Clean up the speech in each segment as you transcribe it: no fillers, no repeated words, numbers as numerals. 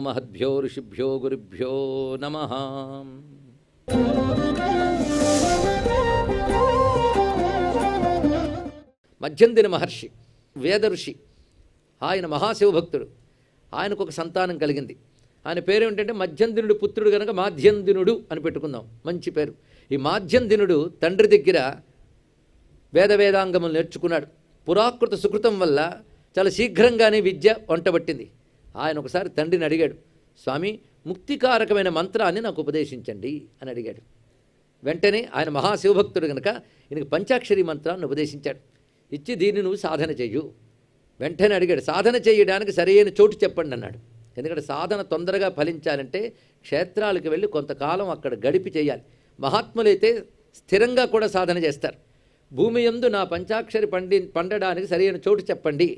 మహద్భ్యో ఋషిభ్యో గురుభ్యో నమః. మధ్యందిన మహర్షి వేద ఋషి, ఆయన మహాశివభక్తుడు. ఆయనకు ఒక సంతానం కలిగింది. ఆయన పేరు ఏమిటంటే మధ్యందినుడు పుత్రుడు కనుక మాధ్యందినుడు అని పెట్టుకుందాం, మంచి పేరు. ఈ మాధ్యందినుడు తండ్రి దగ్గర వేదాంగములు నేర్చుకున్నాడు. పురాకృత సుకృతం వల్ల చాలా శీఘ్రంగానే విద్య వంటబట్టింది. ఆయన ఒకసారి తండ్రిని అడిగాడు, స్వామి ముక్తికారకమైన మంత్రాన్ని నాకు ఉపదేశించండి అని అడిగాడు. వెంటనే ఆయన మహాశివభక్తుడు కనుక ఈయనకి పంచాక్షరి మంత్రాన్ని ఉపదేశించాడు. ఇచ్చి దీన్ని నువ్వు సాధన చెయ్యు. వెంటనే అడిగాడు, సాధన చేయడానికి సరైన చోటు చెప్పండి అన్నాడు. ఎందుకంటే సాధన తొందరగా ఫలించాలంటే క్షేత్రాలకు వెళ్ళి కొంతకాలం అక్కడ గడిపి చేయాలి. మహాత్ములైతే స్థిరంగా కూడా సాధన చేస్తారు. భూమి యందు నా పంచాక్షరి పండడానికి సరైన చోటు చెప్పండి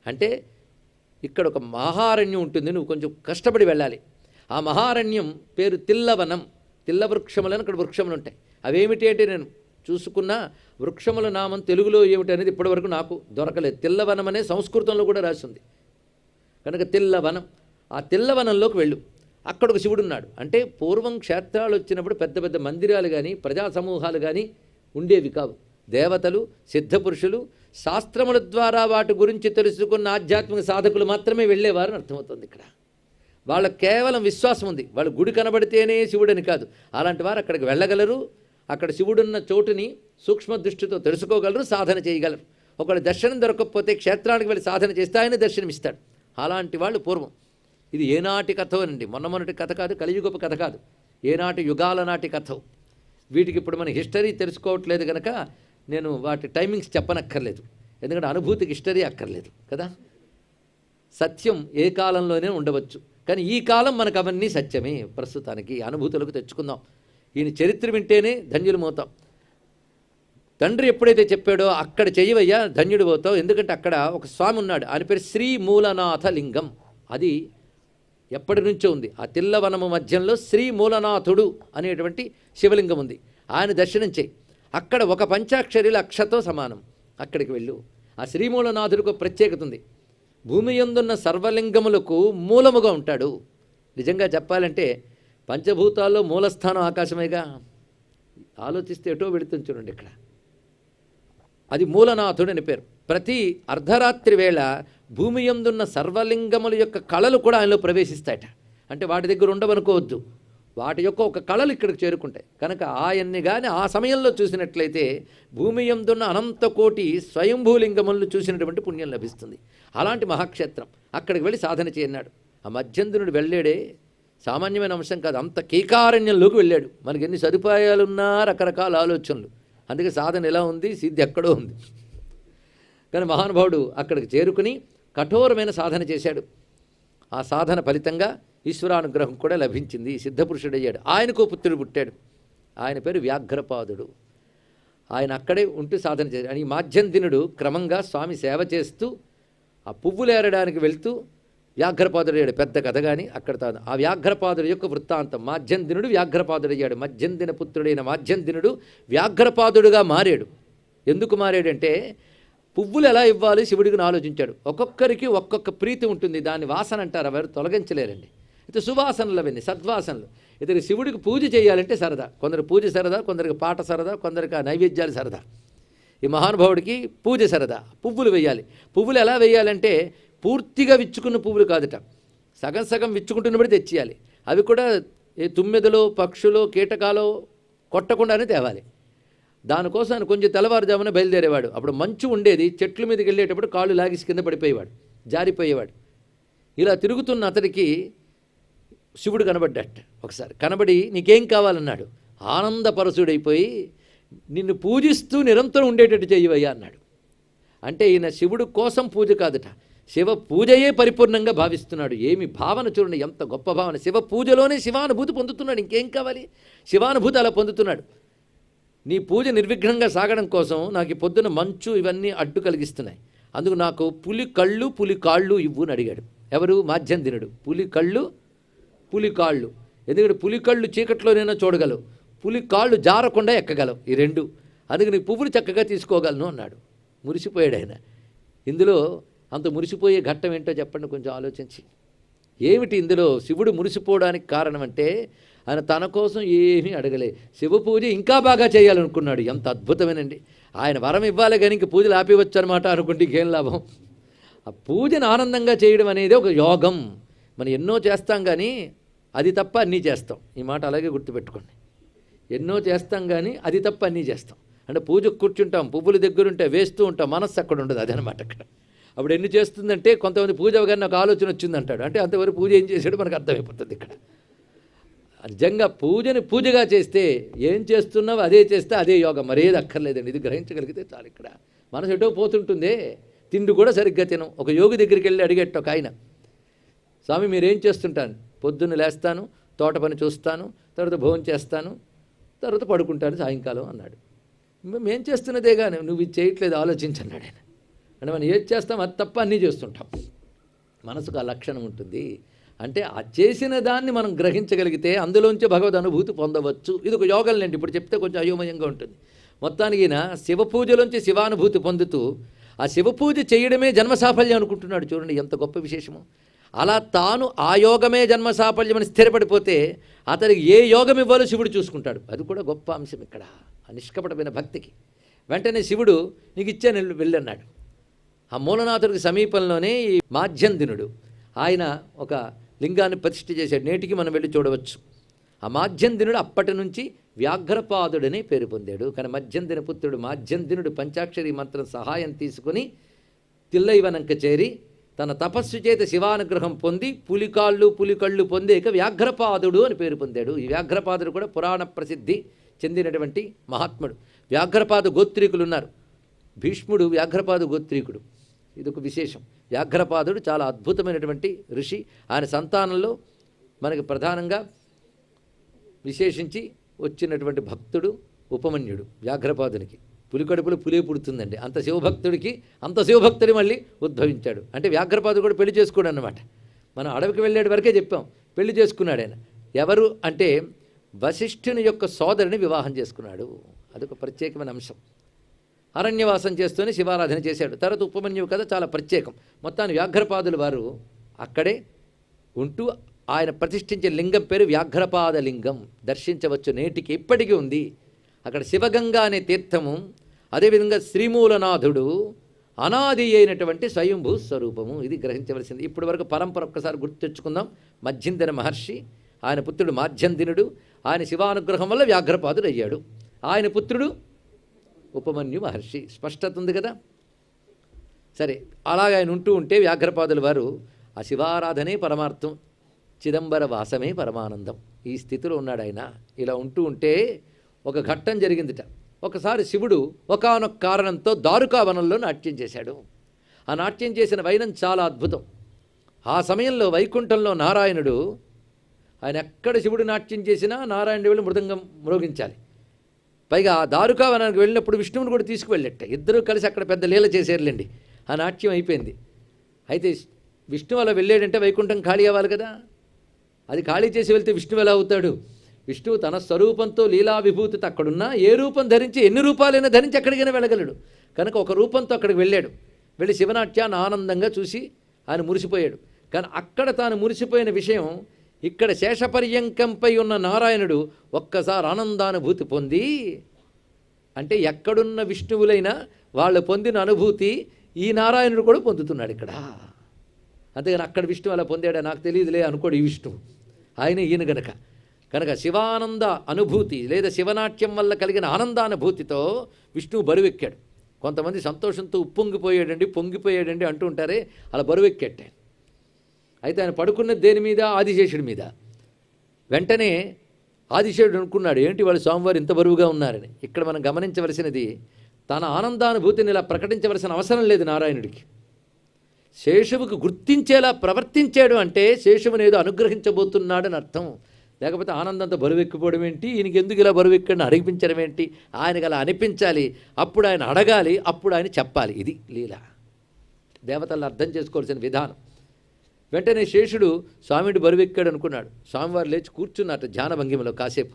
అంటే ఇక్కడ ఒక మహారణ్యం ఉంటుంది, నువ్వు కొంచెం కష్టపడి వెళ్ళాలి. ఆ మహారణ్యం పేరు తిల్లవనం. తిల్ల వృక్షములను అక్కడ వృక్షములు ఉంటాయి. అవేమిటి అంటే నేను చూసుకున్న వృక్షముల నామం తెలుగులో ఏమిటి అనేది ఇప్పటివరకు నాకు దొరకలేదు. తిల్లవనం అనే సంస్కృతంలో కూడా రాసింది కనుక తిల్లవనం. ఆ తిల్లవనంలోకి వెళ్ళు. అక్కడ ఒక శివుడు ఉన్నాడు. అంటే పూర్వం క్షేత్రాలు వచ్చినప్పుడు పెద్ద పెద్ద మందిరాలు కానీ ప్రజా సమూహాలు కానీ ఉండేవి కావు. దేవతలు, సిద్ధపురుషులు, శాస్త్రముల ద్వారా వాటి గురించి తెలుసుకున్న ఆధ్యాత్మిక సాధకులు మాత్రమే వెళ్ళేవారని అర్థమవుతుంది. ఇక్కడ వాళ్ళకు కేవలం విశ్వాసం ఉంది. వాళ్ళు గుడి కనబడితేనే శివుడని కాదు. అలాంటి వారు అక్కడికి వెళ్ళగలరు. అక్కడ శివుడున్న చోటుని సూక్ష్మ దృష్టితో తెలుసుకోగలరు, సాధన చేయగలరు. ఒకవేళ దర్శనం దొరకకపోతే క్షేత్రానికి వెళ్ళి సాధన చేస్తే ఆయన దర్శనమిస్తాడు. అలాంటి వాళ్ళు పూర్వం. ఇది ఏనాటి కథో అండి, మొన్నటి కథ కాదు, కలియుగపు కథ కాదు, ఏనాటి యుగాల నాటి కథ. వీటికి ఇప్పుడు మన హిస్టరీ తెలుసుకోవట్లేదు కనుక నేను వాటి టైమింగ్స్ చెప్పనక్కర్లేదు. ఎందుకంటే అనుభూతికి హిస్టరీ అక్కర్లేదు కదా. సత్యం ఏ కాలంలోనే ఉండవచ్చు, కానీ ఈ కాలం మనకు అవన్నీ సత్యమే. ప్రస్తుతానికి అనుభూతులకు తెచ్చుకుందాం. ఈయన చరిత్ర వింటేనే ధన్యులమవుతాం. తండ్రి ఎప్పుడైతే చెప్పాడో అక్కడ చెయ్యవయ్యా ధన్యుడు పోతావు. ఎందుకంటే అక్కడ ఒక స్వామి ఉన్నాడు, ఆయన పేరు శ్రీ మూలనాథ లింగం. అది ఎప్పటి నుంచో ఉంది. ఆ తిల్లవనము మధ్యంలో శ్రీ మూలనాథుడు అనేటువంటి శివలింగం ఉంది. ఆయన దర్శనం చేయి. అక్కడ ఒక పంచాక్షరిల అక్షతో సమానం. అక్కడికి వెళ్ళు. ఆ శ్రీమూలనాథుడికి ఒక ప్రత్యేకత ఉంది. భూమి యందున్న సర్వలింగములకు మూలముగా ఉంటాడు. నిజంగా చెప్పాలంటే పంచభూతాల్లో మూలస్థానం ఆకాశమేగా. ఆలోచిస్తే ఎటో వెళుతుంది చూడండి. ఇక్కడ అది మూలనాథుడు అని పేరు. ప్రతి అర్ధరాత్రి వేళ భూమి యందున్న సర్వలింగముల యొక్క కళలు కూడా ఆయనలో ప్రవేశిస్తాయట. అంటే వాటి దగ్గర ఉండవనుకోవద్దు, వాటి యొక్క ఒక కళలు ఇక్కడికి చేరుకుంటాయి. కనుక ఆయన్ని కానీ ఆ సమయంలో చూసినట్లయితే భూమి యందున్న అనంత కోటి స్వయంభూలింగములను చూసినటువంటి పుణ్యం లభిస్తుంది. అలాంటి మహాక్షేత్రం. అక్కడికి వెళ్ళి సాధన చేయన్నాడు. ఆ మధ్యంధనుడు వెళ్ళాడే సామాన్యమైన అంశం కాదు, అంత కీకారణ్యంలోకి వెళ్ళాడు. మనకి ఎన్ని సదుపాయాలున్నా రకరకాల ఆలోచనలు. అందుకే సాధన ఎలా ఉంది, సిద్ధి ఎక్కడో ఉంది. కానీ మహానుభావుడు అక్కడికి చేరుకుని కఠోరమైన సాధన చేశాడు. ఆ సాధన ఫలితంగా ఈశ్వరానుగ్రహం కూడా లభించింది. సిద్ధపురుషుడయ్యాడు. ఆయనకు పుత్రుడు పుట్టాడు. ఆయన పేరు వ్యాఘ్రపాదుడు. ఆయన అక్కడే ఉంటూ సాధన చేశాడు. ఈ మాధ్యందినుడు క్రమంగా స్వామి సేవ చేస్తూ ఆ పువ్వులు ఏరడానికి వెళ్తూ వ్యాఘ్రపాదుడయ్యాడు. పెద్ద కథ కానీ అక్కడ ఆ వ్యాఘ్రపాదుడి యొక్క వృత్తాంతం. మాధ్యందినుడు వ్యాఘ్రపాదుడయ్యాడు. మధ్యందిన పుత్రుడైన మాధ్యందినుడు వ్యాఘ్రపాదుడుగా మారాడు. ఎందుకు మారాడంటే పువ్వులు ఎలా ఇవ్వాలి శివుడికి ఆలోచించాడు. ఒక్కొక్కరికి ఒక్కొక్క ప్రీతి ఉంటుంది, దాన్ని వాసన అంటారు, ఎవరు తొలగించలేరండి. అయితే సువాసనలు అవన్నీ సద్వాసనలు. ఇతనికి శివుడికి పూజ చేయాలంటే సరదా. కొందరు పూజ సరదా, కొందరికి పాట సరదా, కొందరికి నైవేద్యాలు సరదా. ఈ మహానుభావుడికి పూజ సరదా. పువ్వులు వేయాలి. పువ్వులు ఎలా వేయాలంటే పూర్తిగా విచ్చుకున్న పువ్వులు కాదుట, సగం సగం విచ్చుకుంటున్నప్పుడు తెచ్చేయాలి. అవి కూడా తుమ్మెదలో, పక్షులో, కీటకాలో కొట్టకుండానే తేవాలి. దానికోసం ఆయన కొంచెం తెల్లవారుజామున బయలుదేరేవాడు. అప్పుడు మంచు ఉండేది. చెట్ల మీదకి వెళ్ళేటప్పుడు కాళ్ళు లాగేసి కింద పడిపోయేవాడు, జారిపోయేవాడు. ఇలా తిరుగుతున్న అతడికి శివుడు కనబడ్డట. ఒకసారి కనబడి నీకేం కావాలన్నాడు. ఆనందపరచుడైపోయి నిన్ను పూజిస్తూ నిరంతరం ఉండేటట్టు చేయవయ్యా అన్నాడు. అంటే ఈయన శివుడు కోసం పూజ కాదుట, శివ పూజయే పరిపూర్ణంగా భావిస్తున్నాడు. ఏమి భావన చూడండి, ఎంత గొప్ప భావన. శివ పూజలోనే శివానుభూతి పొందుతున్నాడు. ఇంకేం కావాలి? శివానుభూతి అలా పొందుతున్నాడు. నీ పూజ నిర్విఘ్నంగా సాగడం కోసం నాకు ఈ పొద్దున మంచు ఇవన్నీ అడ్డు కలిగిస్తున్నాయి. అందుకు నాకు పులి కళ్ళు పులి కాళ్ళు ఇవ్వు అని అడిగాడు. ఎవరు? మాధ్యందినుడు. పులి కళ్ళు పులి కాళ్ళు. ఎందుకంటే పులి కళ్ళు చీకట్లోనైనా చూడగలవు, పులి కాళ్ళు జారకుండా ఎక్కగలవు. ఈ రెండు. అందుకు నీ పువ్వులు చక్కగా తీసుకోగలను అన్నాడు. మురిసిపోయాడు ఆయన. ఇందులో అంత మురిసిపోయే ఘట్టం ఏంటో చెప్పండి కొంచెం ఆలోచించి. ఏమిటి ఇందులో శివుడు మురిసిపోవడానికి కారణం అంటే ఆయన తన కోసం ఏమీ అడగలే. శివ పూజ ఇంకా బాగా చేయాలనుకున్నాడు. ఎంత అద్భుతమేనండి. ఆయన వరం ఇవ్వాలి కానీ ఇంక పూజలు ఆపేవచ్చు అనమాట అనుకుంటే ఇంకేం లాభం. ఆ పూజను ఆనందంగా చేయడం అనేది ఒక యోగం. మనం ఎన్నో చేస్తాం కానీ అది తప్ప అన్నీ చేస్తాం. ఈ మాట అలాగే గుర్తుపెట్టుకోండి. ఎన్నో చేస్తాం కానీ అది తప్ప అన్నీ చేస్తాం. అంటే పూజకు కూర్చుంటాం, పువ్వులు దగ్గరుంటే వేస్తూ ఉంటాం, మనస్సు అక్కడ ఉండదు. అదనమాట అక్కడ. అప్పుడు ఎన్ని చేస్తుందంటే కొంతమంది పూజ అవగానే నాకు ఆలోచన వచ్చిందంటాడు. అంటే అంతవరకు పూజ ఏం చేశాడో మనకు అర్థమైపోతుంది ఇక్కడ. నిజంగా పూజని పూజగా చేస్తే ఏం చేస్తున్నావు అదే చేస్తే అదే యోగం, మరేది అక్కర్లేదండి. ఇది గ్రహించగలిగితే చాలు. ఇక్కడ మనసు ఎటో పోతుంటుందే, తిండి కూడా సరిగ్గా తినం. ఒక యోగి దగ్గరికి వెళ్ళి అడిగేట్టు ఒక ఆయన, స్వామి మీరేం చేస్తుంటాను? పొద్దున్న లేస్తాను, తోట పని చూస్తాను, తర్వాత భోజనం చేస్తాను, తర్వాత పడుకుంటాను సాయంకాలం అన్నాడు. మేం చేస్తున్నదే కానీ నువ్వు ఇది చేయట్లేదు ఆలోచించన్నాడు ఆయన. అంటే మనం ఏది చేస్తాం అది తప్ప అన్నీ చేస్తుంటాం. మనసుకు ఆ లక్షణం ఉంటుంది. అంటే ఆ చేసిన దాన్ని మనం గ్రహించగలిగితే అందులోంచి భగవద్ అనుభూతి పొందవచ్చు. ఇది ఒక యోగంలేండి. ఇప్పుడు చెప్తే కొంచెం అయోమయంగా ఉంటుంది. మొత్తానికి ఈయన శివ పూజలోంచి శివానుభూతి పొందుతూ ఆ శివ పూజ చేయడమే జన్మ సాఫల్యం అనుకుంటున్నాడు. చూడండి ఎంత గొప్ప విశేషము. అలా తాను ఆ యోగమే జన్మ సాఫల్యం అని స్థిరపడిపోతే అతనికి ఏ యోగం ఇవ్వాలో శివుడు చూసుకుంటాడు. అది కూడా గొప్ప అంశం ఇక్కడ ఆ నిష్కపటమైన భక్తికి. వెంటనే శివుడు నీకు ఇచ్చాను వెళ్ళన్నాడు. ఆ మూలనాథుడికి సమీపంలోనే ఈ మాధ్యందినుడు ఆయన ఒక లింగాన్ని ప్రతిష్ఠ చేశాడు. నేటికి మనం వెళ్ళి చూడవచ్చు. ఆ మాధ్యందినుడు అప్పటి నుంచి వ్యాఘ్రపాదుడని పేరు పొందాడు. కానీ మధ్యందిన పుత్రుడు మాధ్యందినుడు పంచాక్షరి మంత్రం సహాయం తీసుకుని తిల్లైవనంక చేరి తన తపస్సు చేత శివానుగ్రహం పొంది పులికళ్ళు పొందేక వ్యాఘ్రపాదుడు అని పేరు పొందాడు. ఈ వ్యాఘ్రపాదుడు కూడా పురాణ ప్రసిద్ధి చెందినటువంటి మహాత్ముడు. వ్యాఘ్రపాద గోత్రీకులు ఉన్నారు. భీష్ముడు వ్యాఘ్రపాద గోత్రీకుడు. ఇదొక విశేషం. వ్యాఘ్రపాదుడు చాలా అద్భుతమైనటువంటి ఋషి. ఆయన సంతానంలో మనకి ప్రధానంగా విశేషించి వచ్చినటువంటి భక్తుడు ఉపమన్యుడు. వ్యాఘ్రపాదునికి పులికడుపులో పులే పుడుతుందండి. అంత శివభక్తుడి మళ్ళీ ఉద్భవించాడు. అంటే వ్యాఘ్రపాదుడు కూడా పెళ్లి చేసుకోడు అన్నమాట. మనం అడవికి వెళ్ళేటి వరకే చెప్పాం. పెళ్లి చేసుకున్నాడు ఆయన. ఎవరు అంటే వశిష్ఠుని యొక్క సోదరిని వివాహం చేసుకున్నాడు. అదొక ప్రత్యేకమైన అంశం. అరణ్యవాసం చేస్తూనే శివారాధన చేశాడు. తర్వాత ఉపమన్యువు కథ చాలా ప్రత్యేకం. మొత్తాన్ని వ్యాఘ్రపాదుల వారు అక్కడే ఉంటూ ఆయన ప్రతిష్ఠించే లింగం పేరు వ్యాఘ్రపాద లింగం. దర్శించవచ్చు, నేటికి ఇప్పటికీ ఉంది. అక్కడ శివగంగా అనే తీర్థము, అదేవిధంగా శ్రీమూలనాథుడు అనాది అయినటువంటి స్వయంభూ స్వరూపము. ఇది గ్రహించవలసింది. ఇప్పటి వరకు పరంపర ఒక్కసారి గుర్తు తెచ్చుకుందాం. మధ్యందిన మహర్షి, ఆయన పుత్రుడు మాధ్యందినుడు. ఆయన శివానుగ్రహం వల్ల వ్యాఘ్రపాదుడు అయ్యాడు. ఆయన పుత్రుడు ఉపమన్యు మహర్షి. స్పష్టత ఉంది కదా. సరే, అలాగ ఆయన ఉంటూ ఉంటే వ్యాఘ్రపాదుల వారు ఆ శివారాధనే పరమార్థం, చిదంబర వాసమే పరమానందం, ఈ స్థితిలో ఉన్నాడు ఆయన. ఇలా ఉంటూ ఉంటే ఒక ఘట్టం జరిగిందిట. ఒకసారి శివుడు ఒకానొక కారణంతో దారుకావనంలో నాట్యం చేశాడు. ఆ నాట్యం చేసిన వైనం చాలా అద్భుతం. ఆ సమయంలో వైకుంఠంలో నారాయణుడు, ఆయన ఎక్కడ శివుడు నాట్యం చేసినా నారాయణుడు వెళ్ళి మృదంగం మ్రోగించాలి. పైగా ఆ దారుకావనానికి వెళ్ళినప్పుడు విష్ణువుని కూడా తీసుకువెళ్ళట. ఇద్దరూ కలిసి అక్కడ పెద్ద లీల చేసేరులేండి. ఆ నాట్యం అయిపోయింది. అయితే విష్ణువు అలా వెళ్ళాడంటే వైకుంఠం ఖాళీ అవ్వాలి కదా. అది ఖాళీ చేసి వెళ్తే విష్ణువు ఎలా అవుతాడు? విష్ణువు తన స్వరూపంతో లీలా విభూతితో అక్కడున్నా ఏ రూపం ధరించి ఎన్ని రూపాలైనా ధరించి ఎక్కడికైనా వెళ్ళగలడు. కనుక ఒక రూపంతో అక్కడికి వెళ్ళాడు. వెళ్ళి శివనాట్యాన్ని ఆనందంగా చూసి ఆయన మురిసిపోయాడు. కానీ అక్కడ తాను మురిసిపోయిన విషయం ఇక్కడ శేషపర్యంకంపై ఉన్న నారాయణుడు ఒక్కసారి ఆనందానుభూతి పొంది, అంటే ఎక్కడున్న విష్ణువులైనా వాళ్ళు పొందిన అనుభూతి ఈ నారాయణుడు కూడా పొందుతున్నాడు ఇక్కడ. అంతేగాని అక్కడ విష్ణువు అలా పొందాడా నాకు తెలియదులే అనుకోడు ఈ విష్ణువు. ఆయన ఈయన కనుక శివానంద అనుభూతి లేదా శివనాట్యం వల్ల కలిగిన ఆనందానుభూతితో విష్ణువు బరువెక్కాడు. కొంతమంది సంతోషంతో పొంగిపోయాడండి అంటూ ఉంటారే, అలా బరువెక్కాడు. అయితే ఆయన పడుకున్నది దేని మీద? ఆదిశేషుడి మీద. వెంటనే ఆదిశేషుడు అనుకున్నాడు, ఏంటి వాళ్ళు స్వామివారు ఇంత బరువుగా ఉన్నారని. ఇక్కడ మనం గమనించవలసినది, తన ఆనందానుభూతిని ఇలా ప్రకటించవలసిన అవసరం లేదు నారాయణుడికి. శేషువుకు గుర్తించేలా ప్రవర్తించాడు అంటే శేషువుని ఏదో అనుగ్రహించబోతున్నాడని అర్థం. లేకపోతే ఆనందంతో బరువెక్కిపోవడం ఏంటి, ఈయనకి ఎందుకు ఇలా బరువెక్కడిని అడిగించడం ఏంటి? ఆయనకు అలా అనిపించాలి, అప్పుడు ఆయన అడగాలి, అప్పుడు ఆయన చెప్పాలి. ఇది లీల. దేవతలను అర్థం చేసుకోవాల్సిన విధానం. వెంటనే శేషుడు స్వామిడు బరువెక్కాడు అనుకున్నాడు. స్వామివారు లేచి కూర్చున్నట్టు ధ్యాన భంగిమలో కాసేపు.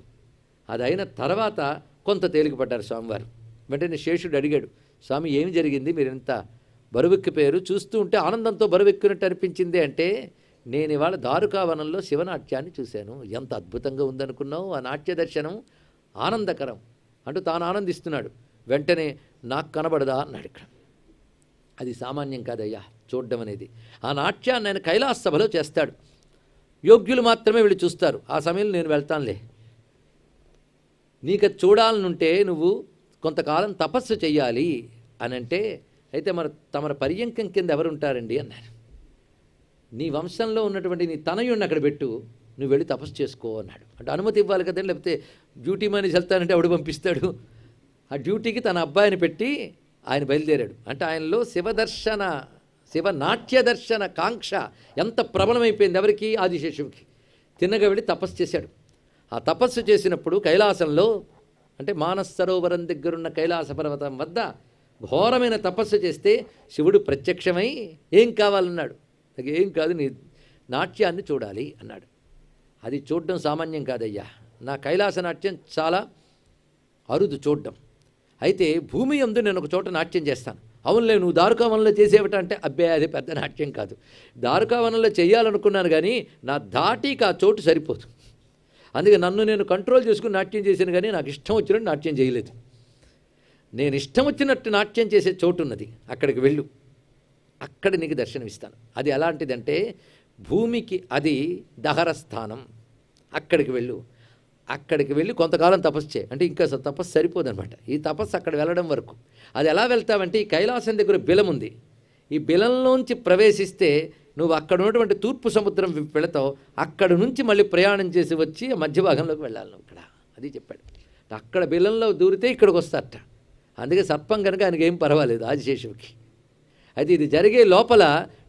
అది అయిన తర్వాత కొంత తేలికపడ్డారు స్వామివారు. వెంటనే శేషుడు అడిగాడు, స్వామి ఏమి జరిగింది, మీరు ఎంత బరువెక్కిపోయారు? చూస్తూ ఉంటే ఆనందంతో బరువెక్కినట్టు అనిపించింది అంటే, నేను ఇవాళ దారుకావనంలో శివనాట్యాన్ని చూశాను. ఎంత అద్భుతంగా ఉందనుకున్నావు ఆ నాట్య దర్శనం, ఆనందకరం అంటూ తాను ఆనందిస్తున్నాడు. వెంటనే నాకు కనబడదా అన్నాడు. ఇక్కడ అది సామాన్యం కాదయ్యా చూడడం అనేది. ఆ నాట్యాన్ని ఆయన కైలాస సభలో చేస్తాడు. యోగ్యులు మాత్రమే వీళ్ళు చూస్తారు. ఆ సమయంలో నేను వెళ్తానులే, నీకు చూడాలనుంటే నువ్వు కొంతకాలం తపస్సు చెయ్యాలి అని అంటే, అయితే తమర పర్యంకం కింద ఎవరుంటారండి అన్నారు. నీ వంశంలో ఉన్నటువంటి నీ తనయుడిని అక్కడ పెట్టు, నువ్వు వెళ్ళి తపస్సు చేసుకో అన్నాడు. అంటే అనుమతి ఇవ్వాలి కదండి, లేకపోతే డ్యూటీ మేనేజ్ వెళ్తానంటే ఎవడు పంపిస్తాడు. ఆ డ్యూటీకి తన అబ్బాయిని పెట్టి ఆయన బయలుదేరాడు. అంటే ఆయనలో శివనాట్య దర్శన కాంక్ష ఎంత ప్రబలమైపోయింది. ఎవరికి? ఆదిశేషువుకి. తిన్నగా వెళ్ళి తపస్సు చేశాడు. ఆ తపస్సు చేసినప్పుడు కైలాసంలో, అంటే మానస సరోవరం దగ్గరున్న కైలాస పర్వతం వద్ద ఘోరమైన తపస్సు చేస్తే శివుడు ప్రత్యక్షమై ఏం కావాలన్నాడు. ఏం కాదు, నీ నాట్యాన్ని చూడాలి అన్నాడు. అది చూడడం సామాన్యం కాదయ్యా, నా కైలాస నాట్యం చాలా అరుదు చూడడం. అయితే భూమి యందు నేను ఒక చోట నాట్యం చేస్తాను. అవునులే, నువ్వు దారుకావనంలో చేసేవట అంటే, అబ్బే అది పెద్ద నాట్యం కాదు, దారుకావనంలో చేయాలనుకున్నాను కానీ నా ధాటికి ఆ చోటు సరిపోదు. అందుకే నన్ను నేను కంట్రోల్ చేసుకుని నాట్యం చేశాను కానీ నాకు ఇష్టం వచ్చినట్టు నాట్యం చేయలేదు. నేను ఇష్టం వచ్చినట్టు నాట్యం చేసే చోటు ఉన్నది, అక్కడికి వెళ్ళు, అక్కడ నీకు దర్శనమిస్తాను. అది ఎలాంటిదంటే భూమికి అది దహర స్థానం. అక్కడికి వెళ్ళి కొంతకాలం తపస్సు చేయి. అంటే ఇంకా తపస్సు సరిపోదనమాట. ఈ తపస్సు అక్కడ వెళ్ళడం వరకు. అది ఎలా వెళ్తావంటే, ఈ కైలాసం దగ్గర బిలం ఉంది, ఈ బిలంలోంచి ప్రవేశిస్తే నువ్వు అక్కడ ఉన్నటువంటి తూర్పు సముద్రం వెళతావు. అక్కడ నుంచి మళ్ళీ ప్రయాణం చేసి వచ్చి మధ్య భాగంలోకి వెళ్ళాలి నువ్వు. ఇక్కడ అది చెప్పాడు. అక్కడ బిలంలో దూరితే ఇక్కడికి వస్తారట. అందుకే సర్పం కనుక ఆయనకి ఏం పర్వాలేదు ఆదిశేషువుకి. అయితే ఇది జరిగే లోపల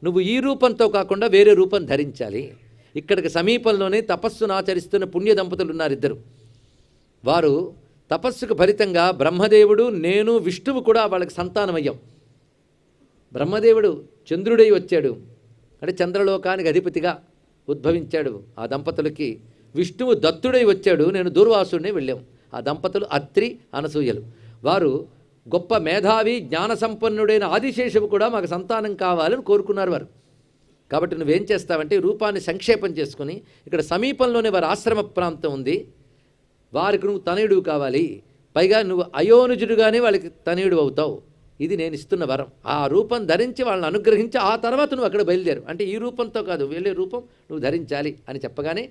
నువ్వు ఈ రూపంతో కాకుండా వేరే రూపం ధరించాలి. ఇక్కడికి సమీపంలోనే తపస్సును ఆచరిస్తున్న పుణ్య దంపతులు ఉన్నారు, ఇద్దరు. వారు తపస్సుకు ఫలితంగా బ్రహ్మదేవుడు, నేను, విష్ణువు కూడా వాళ్ళకి సంతానమయ్యాం. బ్రహ్మదేవుడు చంద్రుడై వచ్చాడు, అంటే చంద్రలోకానికి అధిపతిగా ఉద్భవించాడు ఆ దంపతులకి. విష్ణువు దత్తుడై వచ్చాడు, నేను దూర్వాసుడిని వెళ్ళాం. ఆ దంపతులు అత్రి, అనసూయలు. వారు గొప్ప మేధావి, జ్ఞాన సంపన్నుడైన ఆదిశేషువు కూడా మాకు సంతానం కావాలని కోరుకున్నారు వారు. కాబట్టి నువ్వేం చేస్తావంటే రూపాన్ని సంక్షేపం చేసుకుని, ఇక్కడ సమీపంలోనే వారి ఆశ్రమ ప్రాంతం ఉంది, వారికి నువ్వు తనయుడు కావాలి, పైగా నువ్వు అయోనుజుడుగానే వాళ్ళకి తనయుడు అవుతావు, ఇది నేను ఇస్తున్న వరం. ఆ రూపం ధరించి వాళ్ళని అనుగ్రహించి ఆ తర్వాత నువ్వు అక్కడ బయలుదేరు. అంటే ఈ రూపంతో కాదు, వెళ్ళే రూపం నువ్వు ధరించాలి అని చెప్పగానే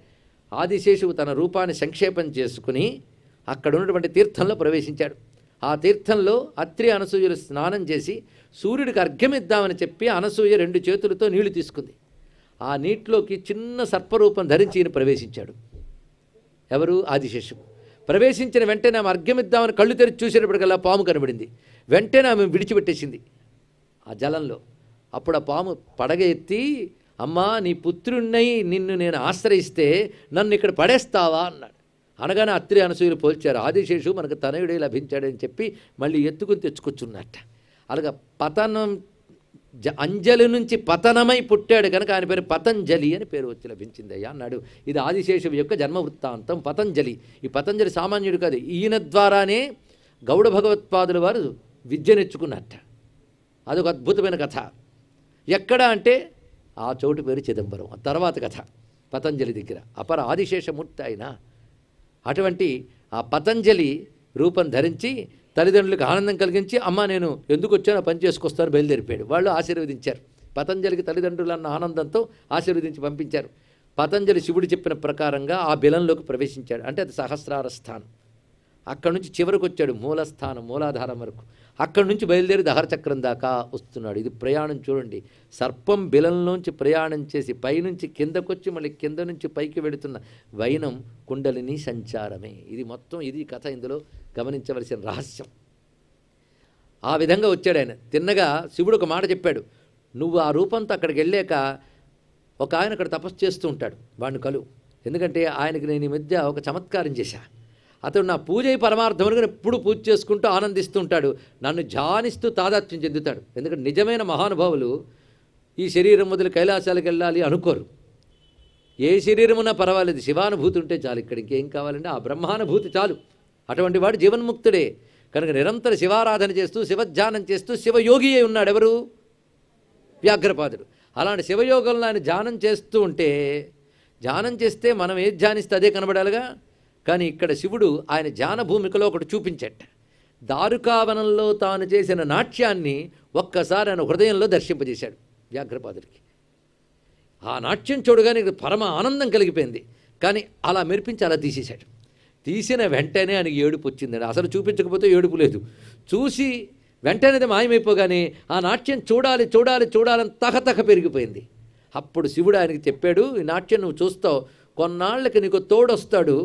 ఆదిశేషువు తన రూపాన్ని సంక్షేపం చేసుకుని అక్కడ ఉన్నటువంటి తీర్థంలో ప్రవేశించాడు. ఆ తీర్థంలో అత్రి, అనసూయలు స్నానం చేసి సూర్యుడికి అర్ఘ్యమిద్దామని చెప్పి అనసూయ 2 చేతులతో నీళ్లు తీసుకుంది. ఆ నీటిలోకి చిన్న సర్పరూపం ధరించి ఈయన ప్రవేశించాడు. ఎవరు? ఆదిశేషువు. ప్రవేశించిన వెంటనే ఆమె అర్ఘ్యమిద్దామని కళ్ళు తెరిచి చూసేటప్పటికల్లా పాము కనబడింది. వెంటనే ఆమె విడిచిపెట్టేసింది ఆ జలంలో. అప్పుడు ఆ పాము పడగ ఎత్తి, అమ్మా నీ పుత్రుణ్ణి నిన్ను నేను ఆశ్రయిస్తే నన్ను ఇక్కడ పడేస్తావా అన్నాడు. అనగానే అత్రి, అనసూయలు పోల్చారు. ఆదిశేషువు మనకు తనయుడే లభించాడని చెప్పి మళ్ళీ ఎత్తుకుని తెచ్చుకొచ్చున్నట్ట. అలాగా పతనం, అంజలి నుంచి పతనమై పుట్టాడు కనుక ఆయన పేరు పతంజలి అని పేరు వచ్చి లభించిందయ్యా అన్నాడు. ఇది ఆదిశేషువు యొక్క జన్మ వృత్తాంతం. పతంజలి, ఈ పతంజలి సామాన్యుడు కాదు. ఈయన ద్వారానే గౌడ భగవత్పాదుల వారు విద్య నేర్చుకున్నట్ట. అదొక అద్భుతమైన కథ. ఎక్కడ అంటే ఆ చోటు పేరు చిదంబరం. ఆ తర్వాత కథ పతంజలి దగ్గర. అపర ఆదిశేషమూర్తి ఆయన. అటువంటి ఆ పతంజలి రూపం ధరించి తల్లిదండ్రులకు ఆనందం కలిగించి, అమ్మ నేను ఎందుకు వచ్చానో పని చేసుకొస్తాను బయలుదేరిపోయాడు. వాళ్ళు ఆశీర్వదించారు. పతంజలికి తల్లిదండ్రులు అన్న ఆనందంతో ఆశీర్వదించి పంపించారు. పతంజలి శివుడు చెప్పిన ప్రకారంగా ఆ బిలంలోకి ప్రవేశించాడు. అంటే అది సహస్రార స్థానం. అక్కడి నుంచి చివరికి వచ్చాడు మూలస్థానం, మూలాధారం వరకు. అక్కడి నుంచి బయలుదేరి దహరచక్రం దాకా వస్తున్నాడు. ఇది ప్రయాణం చూడండి. సర్పం బిలంలోంచి ప్రయాణం చేసి పైనుంచి కిందకొచ్చి మళ్ళీ కింద నుంచి పైకి వెళుతున్న వైనం కుండలిని సంచారమే. ఇది మొత్తం, ఇది కథ. ఇందులో గమనించవలసిన రహస్యం. ఆ విధంగా వచ్చాడు ఆయన. తిన్నగా శివుడు ఒక మాట చెప్పాడు, నువ్వు ఆ రూపంతో అక్కడికి వెళ్ళాక ఒక ఆయన అక్కడ తపస్సు చేస్తూ ఉంటాడు, వాడిని కలువు. ఎందుకంటే ఆయనకి నేను ఈ మధ్య ఒక చమత్కారం చేశా. అతడు నా పూజ పరమార్థములుగా ఎప్పుడు పూజ చేసుకుంటూ ఆనందిస్తూ ఉంటాడు, నన్ను ధ్యానిస్తూ తాదాత్మ్యం చెందుతాడు. ఎందుకంటే నిజమైన మహానుభావులు ఈ శరీరం మొదలు కైలాసాలకు వెళ్ళాలి అనుకోరు. ఏ శరీరమున్నా పర్వాలేదు, శివానుభూతి ఉంటే చాలు. ఇక్కడ ఇంకేం కావాలంటే ఆ బ్రహ్మానుభూతి చాలు. అటువంటి వాడు జీవన్ముక్తుడే. కనుక నిరంతర శివారాధన చేస్తూ శివధ్యానం చేస్తూ శివయోగి అయి ఉన్నాడు. ఎవరు? వ్యాఘ్రపాదుడు. అలాంటి శివయోగంలో ఆయన ధ్యానం చేస్తూ ఉంటే, ధ్యానం చేస్తే మనం ఏది ధ్యానిస్తే అదే కనబడాలిగా. కానీ ఇక్కడ శివుడు ఆయన ధ్యాన భూమికలో ఒకటి చూపించట. దారుకావనంలో తాను చేసిన నాట్యాన్ని ఒక్కసారి ఆయన హృదయంలో దర్శింపజేశాడు వ్యాఘ్రపాదుడికి. ఆ నాట్యం చూడగానే పరమ ఆనందం కలిగిపోయింది. కానీ అలా మెరిపించి అలా తీసేశాడు. తీసిన వెంటనే ఆయనకి ఏడుపు వచ్చిందండి. అసలు చూపించకపోతే ఏడుపు లేదు. చూసి వెంటనే మాయమైపోగానే ఆ నాట్యం చూడాలి చూడాలి చూడాలని తహతహ పెరిగిపోయింది. అప్పుడు శివుడు ఆయనకి చెప్పాడు, ఈ నాట్యం నువ్వు చూస్తావు, కొన్నాళ్ళకి నీకు తోడొస్తాడు,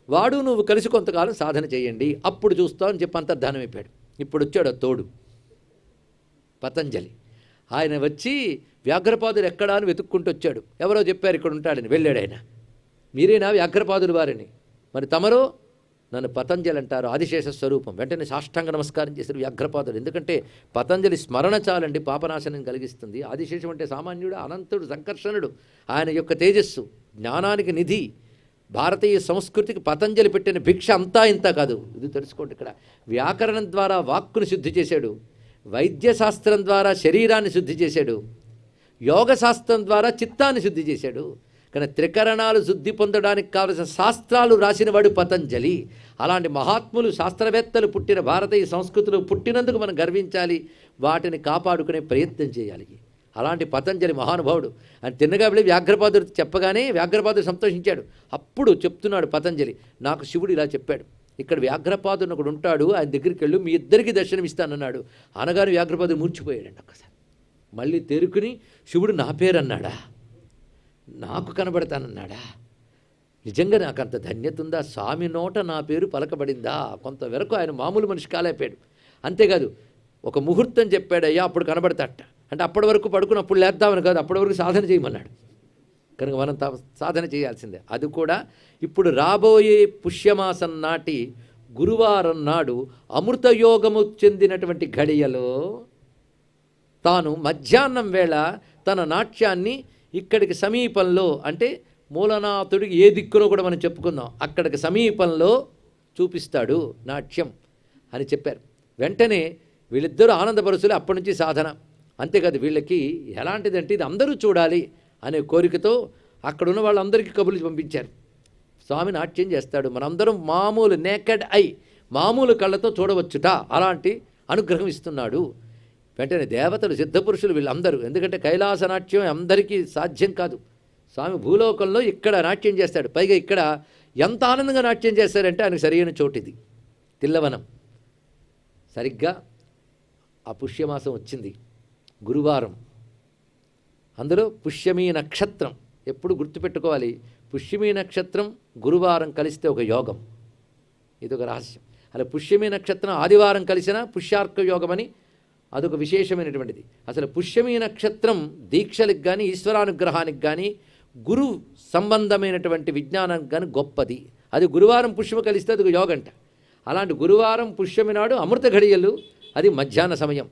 వాడు నువ్వు కలిసి కొంతకాలం సాధన చేయండి, అప్పుడు చూస్తావు అని చెప్పి అంతర్ధానం అయిపోయాడు. ఇప్పుడు వచ్చాడు ఆ తోడు పతంజలి. ఆయన వచ్చి వ్యాఘ్రపాదుడు ఎక్కడా అని వెతుక్కుంటూ వచ్చాడు. ఎవరో చెప్పారు ఇక్కడ ఉంటాడని. వెళ్ళాడు ఆయన. మీరేనా వ్యాఘ్రపాదుడు వారిని? మరి తమరో? నన్ను పతంజలి అంటారు, ఆదిశేష స్వరూపం. వెంటనే సాష్టాంగ నమస్కారం చేశారు వ్యాఘ్రపాదుడు. ఎందుకంటే పతంజలి స్మరణ చాలండి పాపనాశనం కలిగిస్తుంది. ఆదిశేషం అంటే సామాన్యుడు, అనంతుడు, సంకర్షణుడు. ఆయన యొక్క తేజస్సు జ్ఞానానికి నిధి. భారతీయ సంస్కృతికి పతంజలి పెట్టిన భిక్ష అంతా ఇంత కాదు. ఇది తెలుసుకోండి. ఇక్కడ వ్యాకరణం ద్వారా వాక్కును శుద్ధి చేశాడు, వైద్యశాస్త్రం ద్వారా శరీరాన్ని శుద్ధి చేశాడు, యోగశాస్త్రం ద్వారా చిత్తాన్ని శుద్ధి చేశాడు. కానీ త్రికరణాలు శుద్ధి పొందడానికి కావలసిన శాస్త్రాలు రాసినవాడు పతంజలి. అలాంటి మహాత్ములు, శాస్త్రవేత్తలు పుట్టిన భారతీయ సంస్కృతిలో పుట్టినందుకు మనం గర్వించాలి, వాటిని కాపాడుకునే ప్రయత్నం చేయాలి. అలాంటి పతంజలి మహానుభావుడు. ఆయన తిన్నగా వెళ్ళి వ్యాఘ్రపాదుడు చెప్పగానే వ్యాఘ్రపాదుడు సంతోషించాడు. అప్పుడు చెప్తున్నాడు పతంజలి, నాకు శివుడు ఇలా చెప్పాడు, ఇక్కడ వ్యాఘ్రపాదుడు ఒకడు ఉంటాడు, ఆయన దగ్గరికి వెళ్ళు, మీ ఇద్దరికి దర్శనమిస్తానన్నాడు. అనగానే వ్యాఘ్రపాదుడు మూర్చిపోయాడండి ఒక్కసారి. మళ్ళీ తెరుకుని శివుడు నా పేరు అన్నాడా, నాకు కనబడతానన్నాడా, నిజంగా నాకు అంత ధన్యత ఉందా, స్వామి నోట నా పేరు పలకబడిందా. కొంతవరకు ఆయన మామూలు మనిషి కాలేపాడు. అంతేకాదు ఒక ముహూర్తం చెప్పాడయ్యా, అప్పుడు కనబడతాట. అంటే అప్పటి వరకు పడుకున్నప్పుడు లేద్దామని కాదు, అప్పటి వరకు సాధన చేయమన్నాడు. కనుక మనం సాధన చేయాల్సిందే. అది కూడా ఇప్పుడు రాబోయే పుష్యమాసం నాటి గురువారం నాడు అమృతయోగము చెందినటువంటి ఘడియలో తాను మధ్యాహ్నం వేళ తన నాట్యాన్ని ఇక్కడికి సమీపంలో, అంటే మూలనాథుడికి ఏ దిక్కులో కూడా మనం చెప్పుకుందాం, అక్కడికి సమీపంలో చూపిస్తాడు నాట్యం అని చెప్పారు. వెంటనే వీళ్ళిద్దరూ ఆనందపరుచులు. అప్పటి నుంచి సాధన. అంతేకాదు వీళ్ళకి ఎలాంటిదంటే ఇది అందరూ చూడాలి అనే కోరికతో అక్కడున్న వాళ్ళందరికీ కబుర్లు పంపించారు. స్వామి నాట్యం చేస్తాడు, మనందరం మామూలు నేకెడ్ ఐ, మామూలు కళ్ళతో చూడవచ్చుట, అలాంటి అనుగ్రహం ఇస్తున్నాడు. వెంటనే దేవతలు, సిద్ధపురుషులు వీళ్ళందరూ, ఎందుకంటే కైలాస నాట్యం అందరికీ సాధ్యం కాదు. స్వామి భూలోకంలో ఇక్కడ నాట్యం చేస్తాడు. పైగా ఇక్కడ ఎంత ఆనందంగా నాట్యం చేస్తారంటే ఆయనకు సరైన చోటు ఇది తిల్లవనం. సరిగ్గా ఆ పుష్యమాసం వచ్చింది, గురువారం. అందులో పుష్యమీ నక్షత్రం ఎప్పుడు గుర్తుపెట్టుకోవాలి. పుష్యమీ నక్షత్రం గురువారం కలిస్తే ఒక యోగం, ఇదొక రహస్యం. అలా పుష్యమీ నక్షత్రం ఆదివారం కలిసిన పుష్యార్క యోగం అని అదొక విశేషమైనటువంటిది. అసలు పుష్యమీ నక్షత్రం దీక్షలకు కానీ ఈశ్వరానుగ్రహానికి కానీ గురు సంబంధమైనటువంటి విజ్ఞానానికి కానీ గొప్పది. అది గురువారం పుష్యమి కలిస్తే అది ఒక యోగంట. అలాంటి గురువారం పుష్యమి నాడు అమృత ఘడియలు, అది మధ్యాహ్న సమయం.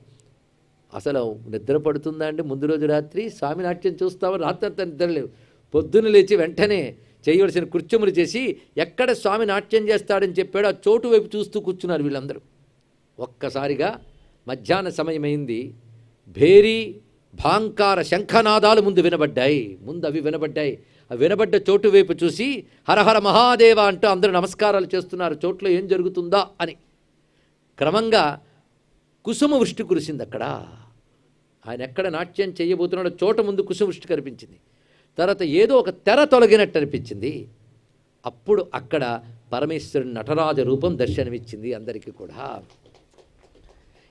అసలు నిద్ర పడుతుందా అండి ముందు రోజు రాత్రి? స్వామి నాట్యం చూస్తామని రాత్రి అంతా నిద్రలేవు. పొద్దున్న లేచి వెంటనే చేయవలసిన కృత్యములు చేసి ఎక్కడ స్వామి నాట్యం చేస్తాడని చెప్పాడు ఆ చోటు వైపు చూస్తూ కూర్చున్నారు వీళ్ళందరూ. ఒక్కసారిగా మధ్యాహ్న సమయమైంది. భేరీ భాంకార శంఖనాదాలు ముందు వినబడ్డాయి. అవి వినబడ్డాయి. ఆ వినబడ్డ చోటు వైపు చూసి హరహర మహాదేవ అంటూ అందరూ నమస్కారాలు చేస్తున్నారు. చోట్లో ఏం జరుగుతుందా అని. క్రమంగా కుసుమ వృష్టి కురిసింది అక్కడ. ఆయన ఎక్కడ నాట్యం చేయబోతున్నాడో చోట ముందు కుసుమ వృష్టి కనిపించింది. తర్వాత ఏదో ఒక తెర తొలగినట్టు అనిపించింది. అప్పుడు అక్కడ పరమేశ్వరుని నటరాజ రూపం దర్శనమిచ్చింది అందరికీ కూడా.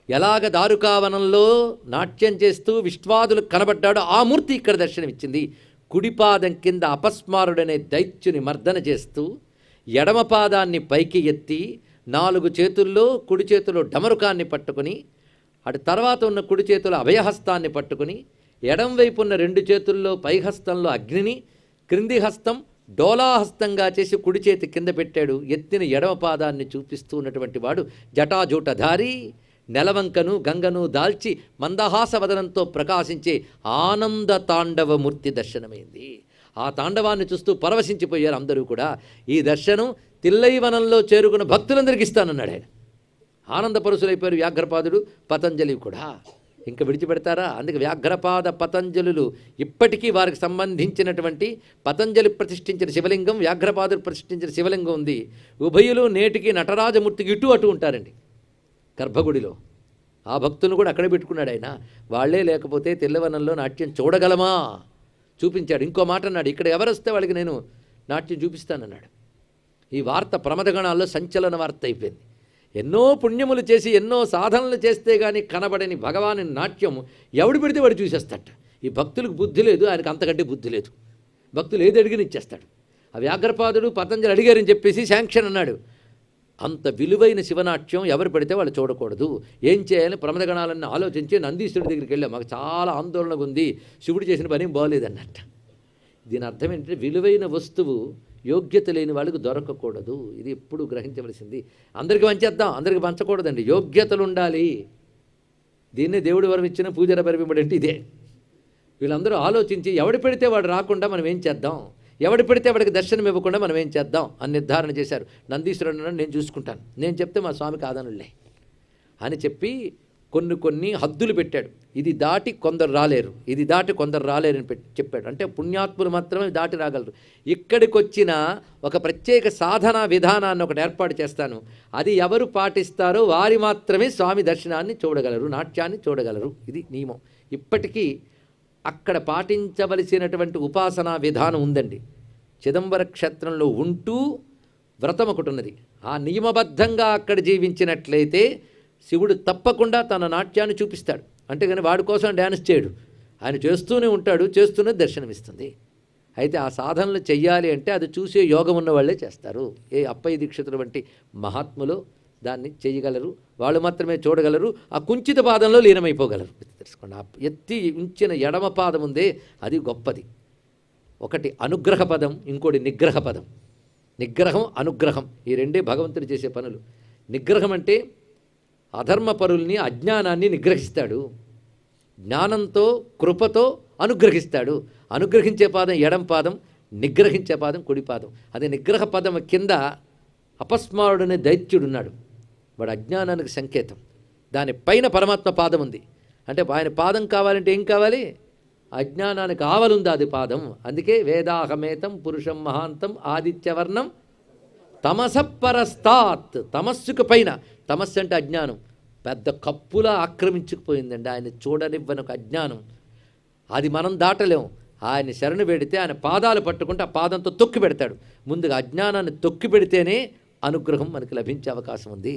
ఎలాగ దారుకావనంలో నాట్యం చేస్తూ విశ్వాదులు కనబడ్డాడో ఆ మూర్తి ఇక్కడ దర్శనమిచ్చింది. కుడిపాదం కింద అపస్మారుడనే దైత్యుని మర్దన చేస్తూ ఎడమ పాదాన్ని పైకి ఎత్తి 4 చేతుల్లో కుడి చేతిలో డమరుకాన్ని పట్టుకుని, అటు తర్వాత ఉన్న కుడి చేతిలో అభయహస్తాన్ని పట్టుకుని, ఎడం వైపు ఉన్న 2 చేతుల్లో పైహస్తంలో అగ్నిని, క్రింది హస్తం డోలాహస్తంగా చేసి కుడి చేతి కింద పెట్టాడు. ఎత్తిన ఎడమ పాదాన్ని చూపిస్తూ ఉన్నటువంటి వాడు జటాజూటధారి, నెలవంకను గంగను దాల్చి మందహాస వదనంతో ప్రకాశించే ఆనంద తాండవమూర్తి దర్శనమైంది. ఆ తాండవాన్ని చూస్తూ పరవశించిపోయారు అందరూ కూడా. ఈ దర్శనం తిల్లైవనంలో చేరుకున్న భక్తులందరికీ ఇస్తానన్నాడు ఆయన. ఆనందపరుసులైపోయారు వ్యాఘ్రపాదుడు, పతంజలి కూడా. ఇంకా విడిచిపెడతారా? అందుకే వ్యాఘ్రపాద పతంజలులు ఇప్పటికీ వారికి సంబంధించినటువంటి పతంజలి ప్రతిష్ఠించిన శివలింగం, వ్యాఘ్రపాదులు ప్రతిష్ఠించిన శివలింగం ఉంది. ఉభయులు నేటికి నటరాజమూర్తికి ఇటు అటు ఉంటారండి గర్భగుడిలో. ఆ భక్తులను కూడా అక్కడే పెట్టుకున్నాడు ఆయన. వాళ్లే లేకపోతే తెల్లవనంలో నాట్యం చూడగలమా? చూపించాడు. ఇంకో మాట అన్నాడు, ఇక్కడ ఎవరొస్తే వాళ్ళకి నేను నాట్యం చూపిస్తానన్నాడు. ఈ వార్త ప్రమదగణాల్లో సంచలన వార్త అయిపోయింది. ఎన్నో పుణ్యములు చేసి ఎన్నో సాధనలు చేస్తే కానీ కనబడని భగవాని నాట్యం ఎవడు పెడితే వాడు చూసేస్తాట. ఈ భక్తులకు బుద్ధి లేదు, ఆయనకు అంతకంటే బుద్ధి లేదు. భక్తులు ఏది అడిగిన ఇచ్చేస్తాడు. ఆ వ్యాఘ్రపాదుడు పతంజలి అడిగారని చెప్పేసి శాంక్షన్ అన్నాడు. అంత విలువైన శివనాట్యం ఎవరు పెడితే వాళ్ళు చూడకూడదు. ఏం చేయాలని ప్రమదగణాలన్నీ ఆలోచించి నందీశ్వరుడి దగ్గరికి వెళ్ళాం. మాకు చాలా ఆందోళనగా ఉంది, శివుడు చేసిన పని బాగోలేదన్నట్ట. దీని అర్థం ఏంటంటే విలువైన వస్తువు యోగ్యత లేని వాళ్ళకు దొరకకూడదు. ఇది ఎప్పుడు గ్రహించవలసింది. అందరికీ పంచేద్దాం, అందరికీ పంచకూడదండి. యోగ్యతలు ఉండాలి. దీన్నే దేవుడి వరం ఇచ్చిన పూజల పరిమిబడి అంటే ఇదే. వీళ్ళందరూ ఆలోచించి ఎవడు పెడితే వాడు రాకుండా మనం ఏం చేద్దాం, ఎవడు పెడితే వాడికి దర్శనం ఇవ్వకుండా మనం ఏం చేద్దాం అని నిర్ధారణ చేశారు. నందీశ్వరుడు నేను చూసుకుంటాను, నేను చెప్తే మా స్వామి కాదనులే అని చెప్పి కొన్ని హద్దులు పెట్టాడు. ఇది దాటి కొందరు రాలేరు, ఇది దాటి కొందరు రాలేరు అని చెప్పాడు. అంటే పుణ్యాత్ములు మాత్రమే దాటి రాగలరు. ఇక్కడికి వచ్చిన ఒక ప్రత్యేక సాధనా విధానాన్ని ఒకటి ఏర్పాటు చేస్తాను. అది ఎవరు పాటిస్తారో వారి మాత్రమే స్వామి దర్శనాన్ని చూడగలరు, నాట్యాన్ని చూడగలరు. ఇది నియమం. ఇప్పటికీ అక్కడ పాటించవలసినటువంటి ఉపాసనా విధానం ఉందండి. చిదంబర క్షేత్రంలో ఉంటూ వ్రతం ఒకటి ఉన్నది. ఆ నియమబద్ధంగా అక్కడ జీవించినట్లయితే శివుడు తప్పకుండా తన నాట్యాన్ని చూపిస్తాడు. అంతేగాని వాడి కోసం డ్యాన్స్ చేయడు, ఆయన చేస్తూనే ఉంటాడు, చేస్తూనే దర్శనమిస్తుంది. అయితే ఆ సాధనలు చెయ్యాలి అంటే అది చూసే యోగం ఉన్న వాళ్ళే చేస్తారు. ఏ అప్పయ్య దీక్షితుల వంటి మహాత్ములు దాన్ని చేయగలరు, వాళ్ళు మాత్రమే చూడగలరు. ఆ కుంచిత పాదంలో లీనమైపోగలరు. తెలుసుకోండి, ఆ ఎత్తి ఉంచిన ఎడమ పాదం ఉందే అది గొప్పది. ఒకటి అనుగ్రహ పదం, ఇంకోటి నిగ్రహ పదం. నిగ్రహం, అనుగ్రహం, ఈ రెండే భగవంతుడు చేసే పనులు. నిగ్రహం అంటే అధర్మపరుల్ని, అజ్ఞానాన్ని నిగ్రహిస్తాడు. జ్ఞానంతో కృపతో అనుగ్రహిస్తాడు. అనుగ్రహించే పాదం ఎడం పాదం, నిగ్రహించే పాదం కుడి పాదం. అదే నిగ్రహ పదం కింద అపస్మారుడనే దైత్యుడున్నాడు, వాడు అజ్ఞానానికి సంకేతం. దానిపైన పరమాత్మ పాదం ఉంది. అంటే ఆయన పాదం కావాలంటే ఏం కావాలి? అజ్ఞానానికి ఆవలుంది అది పాదం. అందుకే వేదాహమేతం పురుషం మహాంతం ఆదిత్యవర్ణం తమసపరస్తాత్. తమస్సుకు పైన, తమస్సు అంటే అజ్ఞానం, పెద్ద కప్పులా ఆక్రమించుకుపోయిందండి. ఆయన చూడనివ్వని ఒక అజ్ఞానం, అది మనం దాటలేం. ఆయన శరణు పెడితే ఆయన పాదాలు పట్టుకుంటే ఆ పాదంతో తొక్కి పెడతాడు. ముందుగా అజ్ఞానాన్ని తొక్కి పెడితేనే అనుగ్రహం మనకి లభించే అవకాశం ఉంది.